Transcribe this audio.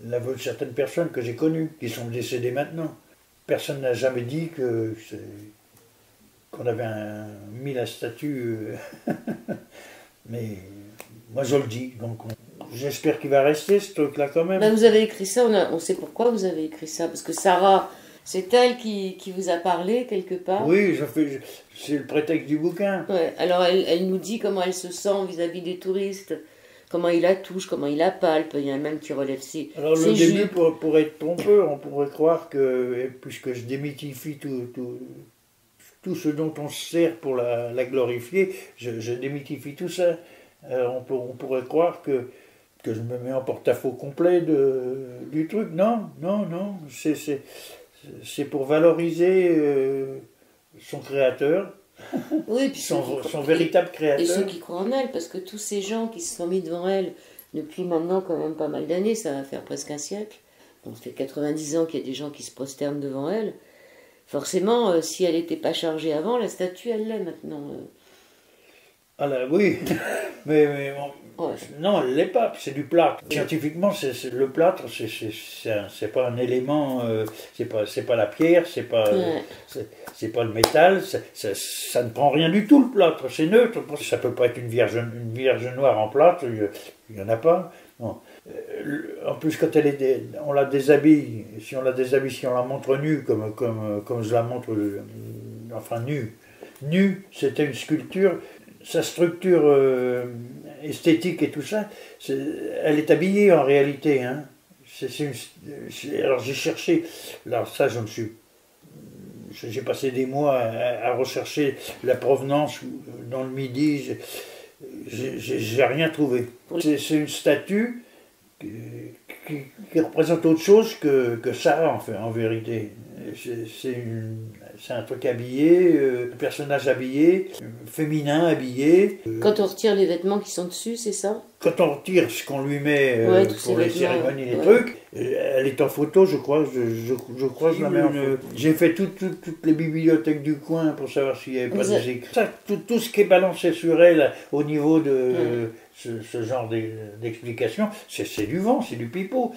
l'aveu de certaines personnes que j'ai connues, qui sont décédées maintenant. Personne n'a jamais dit qu'on avait mis la statue, mais moi je le dis, donc j'espère qu'il va rester ce truc-là quand même. Ben, vous avez écrit ça, on sait pourquoi vous avez écrit ça, parce que Sarah, c'est elle qui vous a parlé quelque part. Oui, c'est le prétexte du bouquin. Ouais, alors elle nous dit comment elle se sent vis-à-vis des touristes, comment il la touche, comment il la palpe, il y en a même qui relève ses Alors le jupes. début pourrait être trompeur, on pourrait croire que, puisque je démythifie tout ce dont on se sert pour la glorifier, je démythifie tout ça. Alors on pourrait croire que je me mets en porte-à-faux complet du truc. Non, non, non, c'est pour valoriser son créateur, Oui, puis son véritable créateur. Et ceux qui croient en elle, parce que tous ces gens qui se sont mis devant elle depuis maintenant quand même pas mal d'années, ça va faire presque un siècle, bon, ça fait 90 ans qu'il y a des gens qui se prosternent devant elle, forcément, si elle n'était pas chargée avant, la statue, elle l'est maintenant. Ah là, oui, mais Ouais. non, elle l'est pas, c'est du plâtre. Scientifiquement, le plâtre, c'est pas un élément, c'est pas la pierre, c'est pas, Ouais. c'est pas le métal, ça ne prend rien du tout le plâtre, c'est neutre. Ça peut pas être une vierge noire en plâtre, il y en a pas. Non. En plus, quand on la déshabille, si on la montre nue, comme je la montre, enfin nue, c'était une sculpture. Sa structure esthétique et tout ça, elle est habillée en réalité. Hein. Alors j'ai cherché, alors ça j'ai passé des mois à rechercher la provenance dans le Midi, j'ai rien trouvé. C'est une statue qui représente autre chose que ça en vérité. C'est un truc habillé, un personnage habillé, féminin habillé. Quand on retire les vêtements qui sont dessus, c'est ça? Quand on retire ce qu'on lui met Ouais, pour les cérémonies, les ouais. trucs, elle est en photo, je crois, je crois que je la mets en photo. J'ai fait toutes les bibliothèques du coin pour savoir s'il n'y avait pas des écrits. Ça, tout ce qui est balancé sur elle au niveau de ce genre d'explication, c'est du vent, c'est du pipeau.